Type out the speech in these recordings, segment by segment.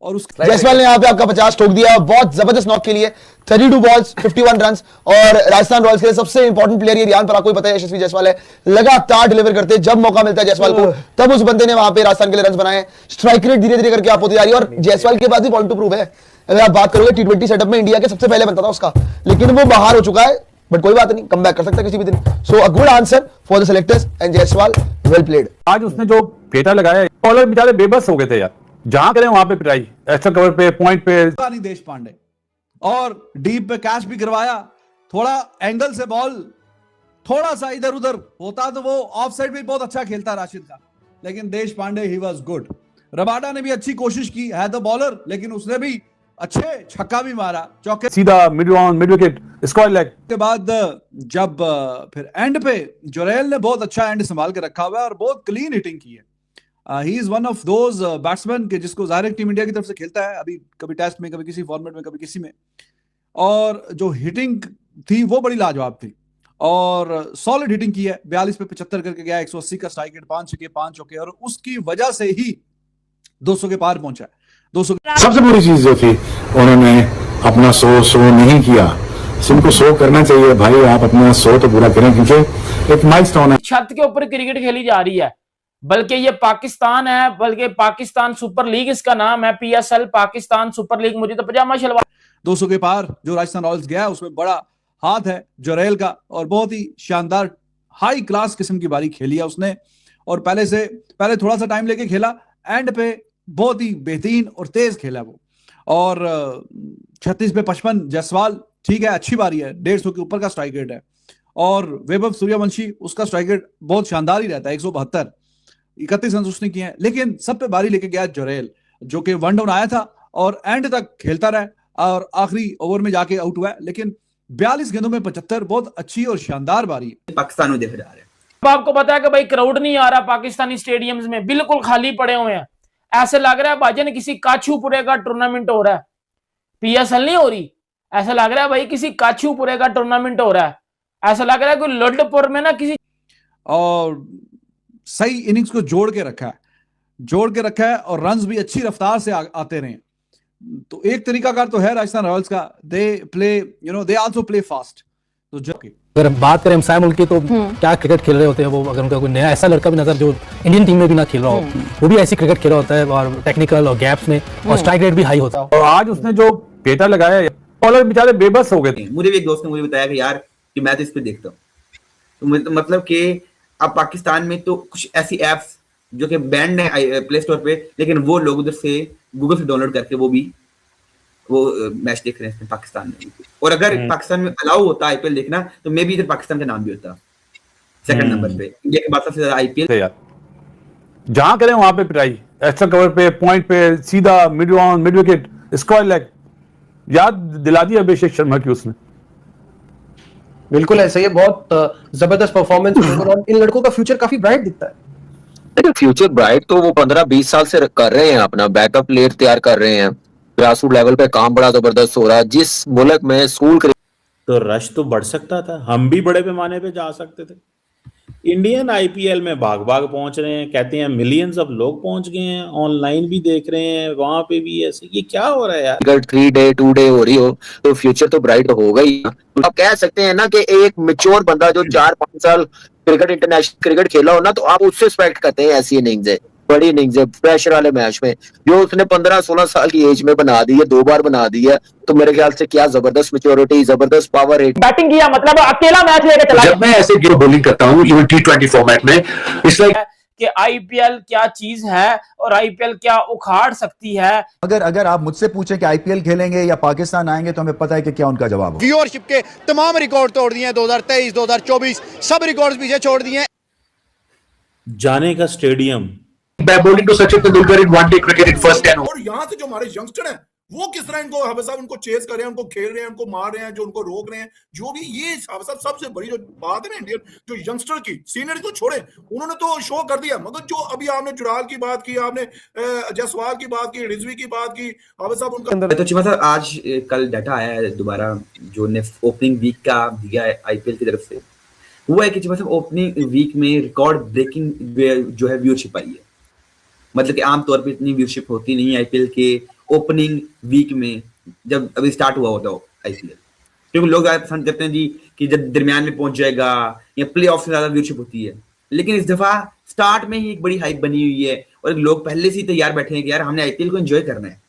और उस जायसवाल ने यहाँ पे आपका 50 ठोक दिया, बहुत जबरदस्त नॉक के लिए 32 बॉल्स 51 रन। और राजस्थान रॉयल्स के लिए सबसे इंपॉर्टेंट प्लेयर ये रियान पराग को पता है, यशस्वी जायसवाल है, लगातार डिलीवर करते, जब मौका मिलता है जायसवाल को तब उस बंदे ने वहां पे राजस्थान के लिए रन बनाए। स्ट्राइक रेट धीरे धीरे करके आप होती जा रही है और जायसवाल के पास भी पॉइंट टू प्रूव है। अगर आप बात करोगे T20 सेटअप में इंडिया के सबसे पहले बनता था उसका, लेकिन वो बाहर हो चुका है, बट कोई बात नहीं, कम बैक कर सकता है किसी भी दिन। So a good answer for the selectors and Jaiswal well played. आज उसने जो फेटा लगाया, बॉलर बेचारे बेबस हो गए थे यार, जहां करें वहां पे पिटाई, एक्स्ट्रा कवर पे, पॉइंट पे। नहीं देश पांडे और डीप पे कैच भी करवाया, थोड़ा एंगल से बॉल थोड़ा सा इधर उधर होता तो वो ऑफ साइड भी बहुत अच्छा खेलता राशिद का, लेकिन Deshpande he was good. Rabada ने भी अच्छी कोशिश की, है तो बॉलर, लेकिन उसने भी अच्छे छक्का भी मारा, चौके सीधा mid on mid wicket square leg के बाद। जब फिर एंड पे जोरेल ने बहुत अच्छा एंड संभाल के रखा हुआ है और बहुत क्लीन हिटिंग की है। He is one of those batsman के जिसको जाहिर टीम इंडिया की तरफ से खेलता है, अभी कभी टेस्ट में, कभी किसी फॉर्मेट में, कभी किसी में, और जो हिटिंग थी वो बड़ी लाजवाब थी और सॉलिड हिटिंग की है। 42 पे 75 करके गया, 180 का स्ट्राइक रेट, 5 छक्के 5 चौके, और उसकी वजह से ही 200 के पार पहुंचा है। 200 सबसे बुरी चीज जो थी, उन्होंने अपना 100 नहीं किया। इनको 100 करना चाहिए भाई, आप अपना 100 तो पूरा करें, क्योंकि एक माइलस्टोन है। छत के ऊपर क्रिकेट खेली जा रही है, बल्कि ये पाकिस्तान है, बल्कि पाकिस्तान सुपर लीग इसका नाम है, PSL पाकिस्तान सुपर लीग। मुझे तो पजामा शलवार। 200 के पार जो राजस्थान रॉयल्स गया उसमें बड़ा हाथ है जोरेल का, और बहुत ही शानदार हाई क्लास किस्म की बारी खेली है उसने, और पहले थोड़ा सा टाइम लेके खेला, एंड पे बहुत ही बेहतरीन और तेज खेला वो। और 36 पे 55 जायसवाल, ठीक है, अच्छी बारी है, 150 के ऊपर का स्ट्राइक रेट है, और वैभव सूर्यवंशी उसका स्ट्राइक रेट बहुत शानदार ही रहता है, 172, 31 रन उसने किए हैं। लेकिन सब पे बारी लेके गया जोरेल, जो कि वन डाउन आया था और एंड तक खेलता रहा और आखिरी ओवर में जाके आउट हुआ है, लेकिन 42 गेंदों में 75 बहुत अच्छी और शानदार बारी है। पाकिस्तान में देखा जा रहा है। अब आपको पता है कि भाई क्राउड नहीं आ रहा पाकिस्तानी स्टेडियम्स में, बिल्कुल खाली पड़े हुए हैं। ऐसे लग रहा है भाईजान किसी काछूपुरे का टूर्नामेंट हो रहा है, PSL नहीं हो रही, ऐसा लग रहा है भाई किसी काछूपुरे का टूर्नामेंट हो रहा है, ऐसा लग रहा है कोई लड्डपुर में ना किसी। और सही इनिंग्स को जोड़ के रखा है और रन्स भी अच्छी रफ्तार से आते रहे। तो एक तरीकाकार तो है राजस्थान रॉयल्स का, दे आल्सो प्ले फास्ट। तो जो अगर हम बात करें साइम की, तो क्या क्रिकेट खेल रहे होते हैं वो, अगर उनका कोई नया ऐसा लड़का भी नजर जो इंडियन टीम में भी ना खेल रहा हो, वो भी ऐसी क्रिकेट खेल रहा होता है, और टेक्निकल और गैप्स में, और स्ट्राइक रेट भी हाई होता है। और आज उसने जो फेटा लगाया, बॉलर बेचारे बेबस हो गए थे। मुझे भी एक दोस्त ने मुझे बताया कि यार कि मैं तो इस पे देखता हूँ, तो मतलब कि अब पाकिस्तान में तो कुछ ऐसी एप्स जो कि बैंड है प्ले स्टोर पे, लेकिन वो लोग उधर से गूगल से डाउनलोड करके वो मैच देख रहे हैं पाकिस्तान में। और अगर पाकिस्तान में अलाउ होता IPL देखना, तो मे भी इधर पाकिस्तान का नाम भी होता सेकंड नंबर पे। इंडिया के बाद सबसे ज्यादा IPL यार, जहां करें वहां पे पिटाई, एक्स्ट्रा कवर पे, पॉइंट पे, सीधा mid on mid wicket square leg, याद दिला दिया अभिषेक शर्मा की उसने। बिल्कुल ऐसा ही है, बहुत जबरदस्त परफॉर्मेंस। इन लड़कों का फ्यूचर काफी ब्राइट दिखता है। फ्यूचर ब्राइट तो वो 15-20 साल से कर रहे हैं, अपना बैकअप प्लेयर तैयार कर रहे हैं, ग्रासरूट लेवल पे काम बड़ा जबरदस्त हो रहा है। जिस मुल्क में स्कूल तो रश तो बढ़ सकता था, हम भी बड़े पैमाने पे जा सकते थे। इंडियन IPL में भाग पहुंच रहे हैं, कहते हैं मिलियंस ऑफ लोग पहुंच गए हैं, ऑनलाइन भी देख रहे हैं, वहां पे भी ऐसे। ये क्या हो रहा है यार? अगर 3 डे 2 डे हो रही हो तो फ्यूचर तो ब्राइट होगा ही। आप कह सकते हैं ना कि एक मैच्योर बंदा जो 4-5 साल क्रिकेट, इंटरनेशनल क्रिकेट खेला हो ना, तो आप उससे एक्सपेक्ट करते हैं ऐसी इनिंग्स है, बड़ी इनिंग्स है, प्रेशर वाले मैच में, जो उसने 15-16 साल की एज में बना दी है, 2 बार बना दी है। तो मेरे ख्याल से क्या जबरदस्त मैच्योरिटी, जबरदस्त पावर रेट। बैटिंग किया मतलब अकेला मैच लेके चला। जब मैं ऐसे बॉलिंग करता हूँ इवन T20 फॉर्मेट में, इसलिए कि IPL क्या चीज है और IPL क्या उखाड़ सकती है। अगर आप मुझसे पूछें कि IPL खेलेंगे या पाकिस्तान आएंगे, तो हमें पता है कि क्या उनका जवाब होगा। व्यूअरशिप के तमाम रिकॉर्ड तोड़ दिए हैं, 2023, 2024 सब रिकॉर्ड्स पीछे छोड़ दिए हैं। जाने का stadium bowling to Sachin Tendulkar in one day cricket in first 10 और यहाँ से जो हमारे यंगस्टर हैं वो किस तरह इनको हाफिज साहब उनको चेस कर रहे हैं, उनको खेल रहे हैं, उनको मार रहे हैं, जो उनको रोक रहे हैं, जो भी ये हाफिज साहब सबसे बड़ी जो बात है ना इंडियन जो यंगस्टर की, सीनियर को छोड़े, उन्होंने तो शो कर दिया। मगर जो अभी आपने जुराल की बात की, आपने जायसवाल की बात की, रिजवी की बात की, हाफिज साहब उनका तो चीमा साहब आज कल डाटा आया है दोबारा जो ने ओपनिंग वीक का दिया है IPL की तरफ से, वो है कि चीमा साहब ओपनिंग वीक में रिकॉर्ड ब्रेकिंग जो है व्यूअरशिप आई है। मतलब कि आमतौर पे इतनी व्यूअरशिप होती नहीं IPL के ओपनिंग वीक में जब अभी स्टार्ट हुआ होता हो आईपीएल, क्योंकि लोग ज्यादा पसंद करते हैं जी कि जब दरमियान में पहुंच जाएगा या प्ले ऑफ से ज्यादा व्यूअरशिप होती है, लेकिन इस दफा स्टार्ट में ही एक बड़ी हाइप बनी हुई है और लोग पहले से ही तैयार बैठे हैं कि यार हमने आईपीएल को एंजॉय करना है।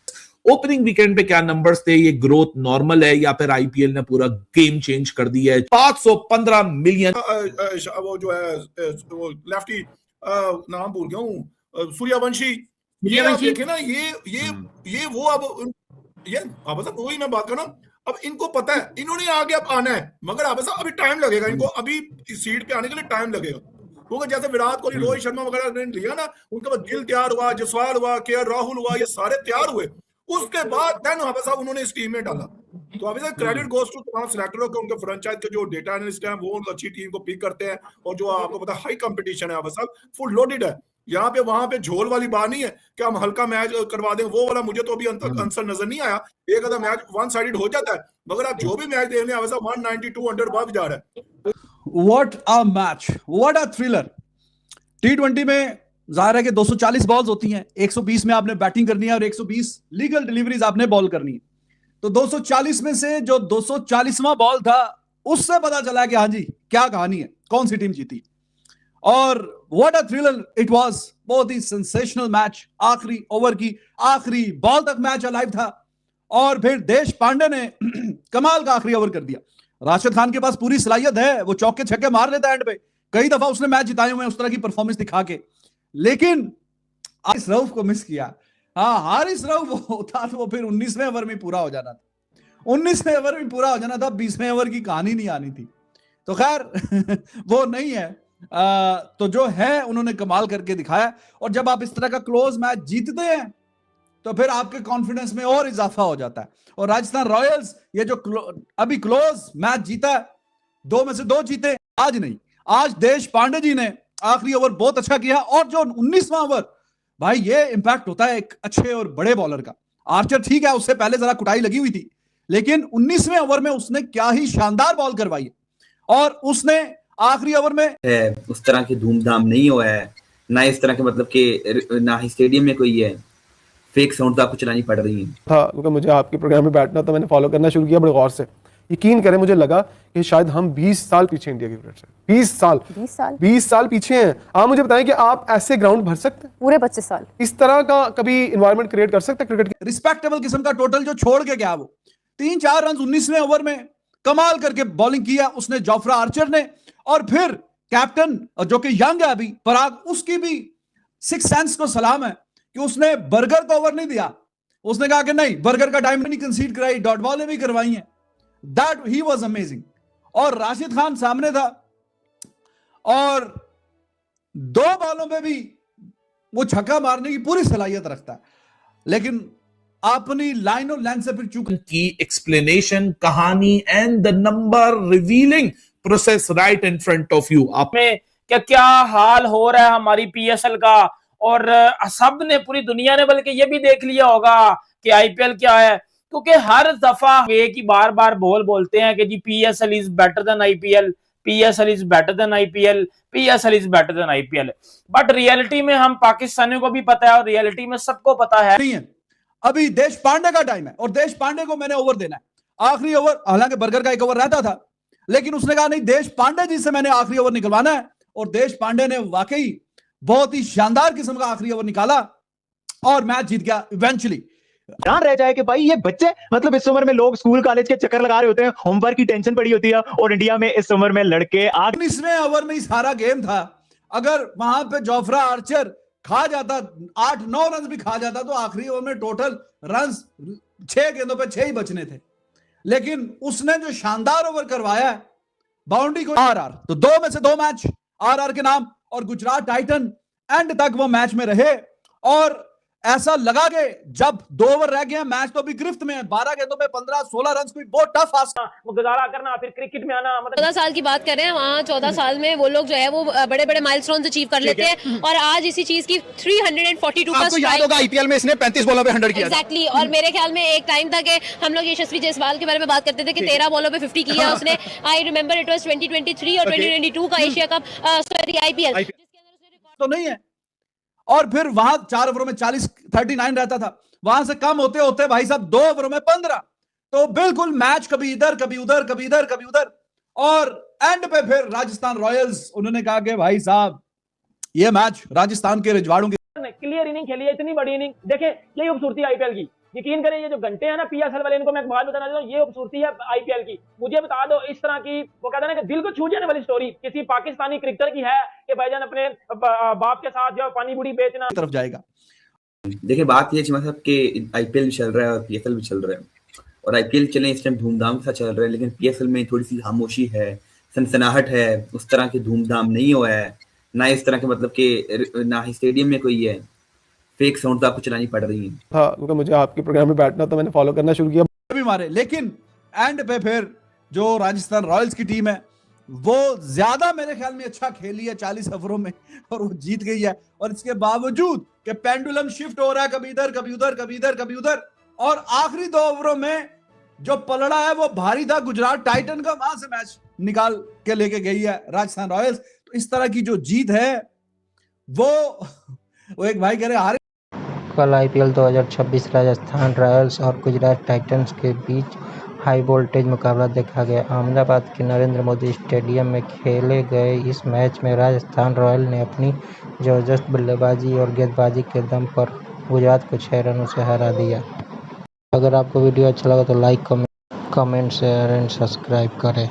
ओपनिंग वीकेंड पे क्या नंबर्स थे? ये ग्रोथ नॉर्मल है या फिर आईपीएल ने पूरा गेम चेंज कर दिया है? 515 मिलियन वो जो है वो लेफ्टी नाम भूल गया हूँ, सूर्यवंशी, ये आप देखे ना, ये वो अब ये अब सब वही मैं बात कर रहा हूँ। अब इनको पता है इन्होंने आगे अब आना है, मगर अब अभी टाइम लगेगा इनको, अभी सीट पे आने के लिए टाइम लगेगा, क्योंकि जैसे विराट कोहली, रोहित शर्मा वगैरह ने लिया ना, उनके बाद गिल तैयार हुआ, जसवाल हुआ, केएल राहुल हुआ, ये सारे तैयार हुए, उसके बाद देन वहां साहब उन्होंने इस टीम में डाला। तो अभी क्रेडिट गोस टू तमाम सिलेक्टरों को, उनके फ्रेंचाइज के जो डेटा एनालिस्ट हैं वो अच्छी टीम को पिक करते हैं, और जो आपको पता हाई कंपटीशन है, साहब फुल लोडेड है, यहाँ पे वहां पे झोल वाली बात नहीं है कि हम हल्का मैच करवा दें, वो वाला मुझे तो अभी आंसर नजर नहीं आया। एक आधा मैच वन साइडेड हो जाता है, मगर आप जो भी मैच देख रहे हैं 192 अंडर भाग जा रहा है। What a match, what a thriller. टी20 में जाहिर है कि 240 बॉल्स होती हैं, 120 में आपने बैटिंग करनी है और 120 लीगल डिलीवरीज आपने बॉल करनी है। तो 240 में से जो 240वां बॉल था उससे पता चला कि हाँ जी क्या कहानी है, कौन सी टीम जीती। और what a thriller it was, बहुत ही सेंसेशनल मैच। आखिरी ओवर की आखिरी बॉल तक मैच अलाइव था, और फिर देश पांडे ने कमाल का आखिरी ओवर कर दिया। राशिद खान के पास पूरी सलाहियत है, वो चौके छक्के मार लेता है एंड पे, कई दफा उसने मैच जिताए हुए हैं उस तरह की परफॉर्मेंस दिखा के, लेकिन हारिस रऊफ को मिस किया। हाँ, हारिस रऊफ होता तो वो फिर 19वें ओवर में पूरा हो जाना था, 19वें ओवर में पूरा हो जाना था, 20वें ओवर की कहानी नहीं आनी थी। तो खैर वो नहीं है, तो जो है उन्होंने कमाल करके दिखाया। और जब आप इस तरह का क्लोज मैच जीतते हैं तो फिर आपके कॉन्फिडेंस में और इजाफा हो जाता है। और राजस्थान रॉयल्स ये जो अभी क्लोज मैच जीता है, 2 में से 2 जीते, आज नहीं, आज देश पांडे जी ने आखिरी ओवर बहुत अच्छा किया। और जो 19वां ओवर, भाई ये इंपैक्ट होता है एक अच्छे और बड़े बॉलर का। आर्चर ठीक है, उससे पहले जरा कुटाई लगी हुई थी, लेकिन 19वें ओवर में उसने क्या ही शानदार बॉल करवाई है, और उसने आखिरी ओवर में उस तरह की धूमधाम नहीं हुआ है, ना इस तरह के मतलब कि ना ही स्टेडियम में कोई है, फेक साउंड तो आपको चलानी पड़ रही है। था क्योंकि मुझे आपके प्रोग्राम में बैठना था, मैंने फॉलो करना शुरू किया बड़े गौर से। यकीन करें, मुझे लगा कि शायद हम 20 साल पीछे इंडिया की क्रिकेट से, 20 साल पीछे हैं। आप मुझे बताएं कि आप ऐसे ग्राउंड भर सकते हैं पूरे 25 साल, इस तरह का कभी इन्वायरमेंट क्रिएट कर सकते हैं क्रिकेट के? रिस्पेक्टेबल किस्म का टोटल जो छोड़ के गया, वो 3-4 रन 19वें ओवर में कमाल करके बॉलिंग किया उसने, जोफ्रा आर्चर ने। और फिर कैप्टन जो कि यंग है अभी, पराग, उसकी भी सिक्स सेंस को सलाम है कि उसने बर्गर को ओवर नहीं दिया। उसने कहा कि नहीं, बर्गर का टाइम नहीं कंसीड कराई, डॉट बॉलें भी करवाई हैं। That he was amazing. और राशिद खान सामने था, और 2 बॉलों पे भी वो छक्का मारने की पूरी सलाहियत रखता है, लेकिन अपनी लाइन और लेंथ से फिर चूक की एक्सप्लेनेशन, कहानी and the number revealing process right in front of you. आप में क्या हाल हो रहा है हमारी पीएसएल का, और सब ने, पूरी दुनिया ने बल्कि ये भी देख लिया होगा कि आईपीएल क्या है, क्योंकि हर दफा एक ही बार बार बोलते हैं कि जी PSL is better than IPL, PSL is better than IPL, PSL is better than IPL. But reality में हम पाकिस्तानियों को भी पता है, और रियलिटी में सबको पता है नहीं है। अभी देश पांडे का टाइम है, और देश पांडे को मैंने ओवर देना है, आखिरी ओवर। हालांकि बर्गर का एक ओवर रहता था, लेकिन उसने कहा नहीं, देश पांडे जी से मैंने आखिरी ओवर निकलवाना है। और देश पांडे ने वाकई बहुत ही शानदार किस्म का आखिरी ओवर निकाला और मैच जीत गया इवेंचुअली। ध्यान रह जाए कि भाई ये बच्चे, मतलब इस उम्र में लोग स्कूल कॉलेज के चक्कर लगा रहे होते हैं, होमवर्क की टेंशन पड़ी होती है, और इंडिया में इस उम्र में लड़के 19वें ओवर में ही सारा गेम था। अगर वहां पे जोफ्रा आर्चर खा जाता, 8-9 रन भी खा जाता, तो आखिरी ओवर में टोटल रन 6 गेंदों पे 6 ही बचने थे। लेकिन उसने जो शानदार ओवर करवाया है, बाउंड्री को आरआर, तो 2 में से 2 मैच आरआर के नाम, और गुजरात टाइटन एंड तक वो मैच में रहे। और ऐसा लगा कि जब 2 ओवर रह गए, मैच तो अभी गिरफ्त में है, 12 गेंदों पे 15-16 रन, कोई बहुत टफ आस्क गुजारा करना, फिर क्रिकेट में आना। 14 साल की बात कर रहे हैं, वहाँ 14 साल में वो लोग जो है वो बड़े बड़े माइलस्टोन्स अचीव कर लेते हैं, और आज इसी चीज की 342 का आपको याद होगा आईपीएल में इसने 35 बॉलों पे 100 किया। एग्जैक्टली। और मेरे ख्याल में एक टाइम था कि हम लोग यशस्वी जायसवाल के बारे में बात करते थे कि 13 बॉलों पे 50 किया उसने। आई रिमेंबर इट वाज 2023 और 2022 का एशिया कप, सॉरी आईपीएल, तो नहीं है। और फिर वहां 4 ओवरों में 39 रहता था, वहां से कम होते होते भाई साहब 2 ओवरों में 15। तो बिल्कुल मैच कभी इधर कभी उधर, कभी इधर कभी उधर, और एंड पे फिर राजस्थान रॉयल्स, उन्होंने कहा कि भाई साहब ये मैच राजस्थान के रजवाड़ों की क्लियर इनिंग खेली है, इतनी बड़ी इनिंग। देखें यही खूबसूरती है आईपीएल की। यकीन करें ये जो घंटे हैं ना पीएसएल वाले, इनको मैं एक बात बताना चाहता हूँ, ये खूबसूरती है आईपीएल की। मुझे बता दो इस तरह की, वो कहते हैं ना कि दिल को छू जाने वाली स्टोरी किसी पाकिस्तानी क्रिकेटर की है कि भाईजान अपने बाप के साथ जो पानी बुड़ी बेचना तरफ जाएगा। देखिए बात ये चीमा साहब के आईपीएल भी चल रहा है और पीएसएल भी चल रहा है, और आईपीएल चले इस टाइम धूमधाम के साथ चल रहा है, लेकिन पीएसएल में थोड़ी सी खामोशी है, सनसनाहट है, उस तरह की धूमधाम नहीं हुआ है, ना इस तरह के मतलब कि ना ही स्टेडियम में कोई है, फेक साउंड आपको चलानी पड़ रही है। हाँ, क्योंकि मुझे आपके प्रोग्राम में बैठना तो मैंने फॉलो करना शुरू किया भी मारे, लेकिन एंड पे फिर जो राजस्थान रॉयल्स की टीम है वो ज्यादा मेरे ख्याल में अच्छा खेली है 40 ओवरों में, और वो जीत गई है। और इसके बावजूद कि पेंडुलम शिफ्ट हो रहा है कभी इधर कभी उधर, कभी इधर कभी उधर, और आखिरी 2 ओवरों में जो पलड़ा है वो भारी था गुजरात टाइटन का, वहां से मैच निकाल के लेके गई है राजस्थान रॉयल्स। तो इस तरह की जो जीत है वो एक भाई कह रहे हारे। कल आईपीएल 2026 राजस्थान रॉयल्स और गुजरात टाइटंस के बीच हाई वोल्टेज मुकाबला देखा गया। अहमदाबाद के नरेंद्र मोदी स्टेडियम में खेले गए इस मैच में राजस्थान रॉयल ने अपनी जबरदस्त बल्लेबाजी और गेंदबाजी के दम पर गुजरात को 6 रनों से हरा दिया। अगर आपको वीडियो अच्छा लगा तो like, comment, share and subscribe करें।